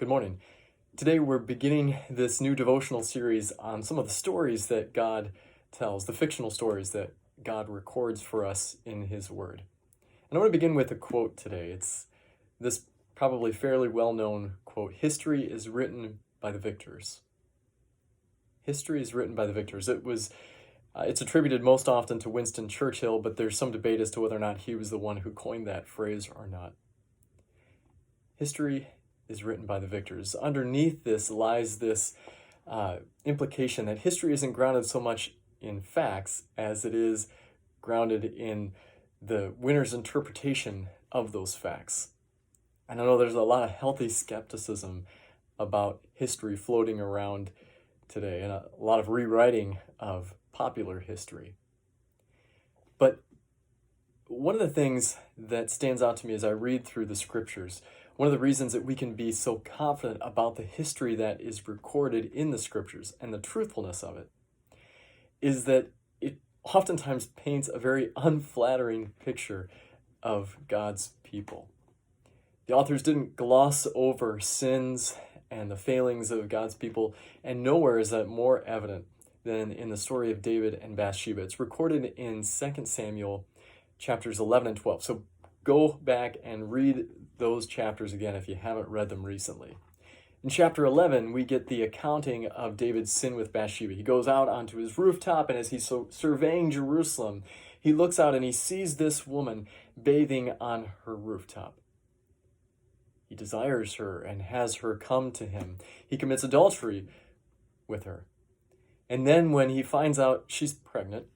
Good morning. Today we're beginning this new devotional series on some of the stories that God tells, the fictional stories that God records for us in His Word. And I want to begin with a quote today. It's this probably fairly well-known quote: "History is written by the victors." History is written by the victors. It's attributed most often to Winston Churchill, but there's some debate as to whether or not he was the one who coined that phrase or not. History is written by the victors. Underneath this lies this implication that history isn't grounded so much in facts as it is grounded in the winner's interpretation of those facts. And I know there's a lot of healthy skepticism about history floating around today, and a lot of rewriting of popular history. But one of the things that stands out to me as I read through the scriptures, one of the reasons that we can be so confident about the history that is recorded in the scriptures and the truthfulness of it, is that it oftentimes paints a very unflattering picture of God's people. The authors didn't gloss over sins and the failings of God's people, and nowhere is that more evident than in the story of David and Bathsheba. It's recorded in 2 Samuel chapters 11 and 12. So go back and read those chapters again if you haven't read them recently. In chapter 11, we get the accounting of David's sin with Bathsheba. He goes out onto his rooftop, and as he's surveying Jerusalem, he looks out and he sees this woman bathing on her rooftop. He desires her and has her come to him. He commits adultery with her. And then when he finds out she's pregnant,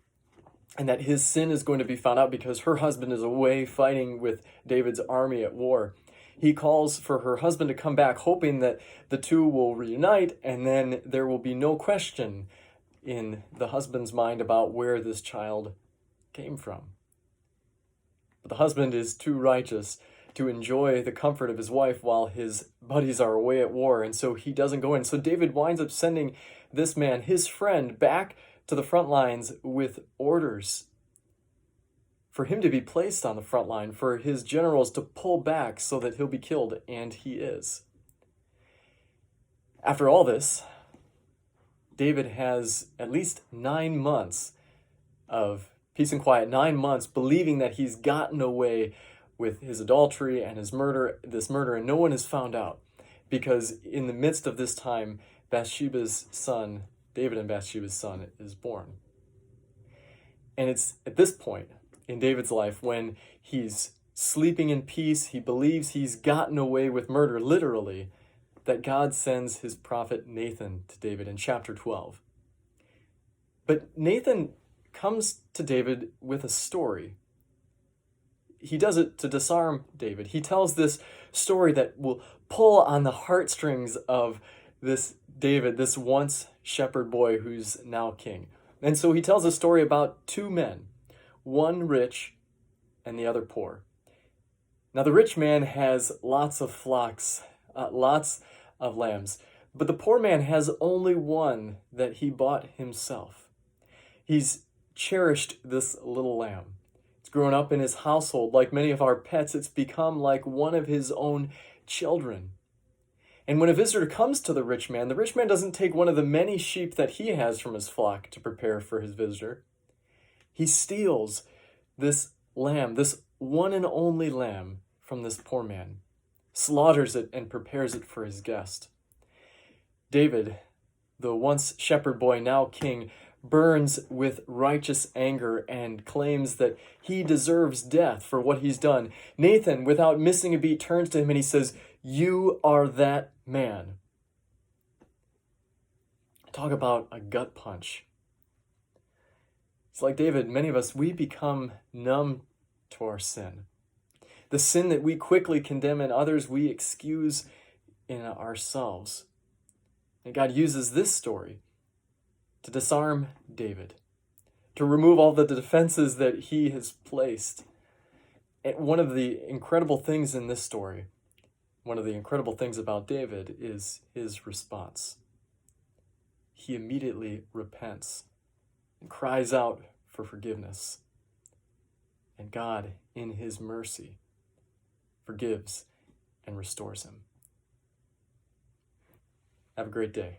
and that his sin is going to be found out because her husband is away fighting with David's army at war, he calls for her husband to come back, hoping that the two will reunite, and then there will be no question in the husband's mind about where this child came from. But the husband is too righteous to enjoy the comfort of his wife while his buddies are away at war, and so he doesn't go in. So David winds up sending this man, his friend, back to the front lines with orders for him to be placed on the front line, for his generals to pull back so that he'll be killed, and he is. After all this, David has at least 9 months of peace and quiet, 9 months believing that he's gotten away with his adultery and his murder, and no one has found out, because in the midst of this time, Bathsheba's son, David and Bathsheba's son, is born. And it's at this point in David's life, when he's sleeping in peace, he believes he's gotten away with murder, literally, that God sends his prophet Nathan to David in chapter 12. But Nathan comes to David with a story. He does it to disarm David. He tells this story that will pull on the heartstrings of this David, this once shepherd boy who's now king. And so he tells a story about two men, one rich and the other poor. Now the rich man has lots of flocks, lots of lambs, but the poor man has only one that he bought himself. He's cherished this little lamb. It's grown up in his household. Like many of our pets, it's become like one of his own children. And when a visitor comes to the rich man doesn't take one of the many sheep that he has from his flock to prepare for his visitor. He steals this lamb, this one and only lamb, from this poor man, slaughters it and prepares it for his guest. David, the once shepherd boy, now king, burns with righteous anger and claims that he deserves death for what he's done. Nathan, without missing a beat, turns to him and he says, "You are that man." Talk about a gut punch. It's like David, many of us, we become numb to our sin. The sin that we quickly condemn in others, we excuse in ourselves. And God uses this story to disarm David, to remove all the defenses that he has placed. And one of the incredible things in this story, one of the incredible things about David, is his response. He immediately repents and cries out for forgiveness. And God, in his mercy, forgives and restores him. Have a great day.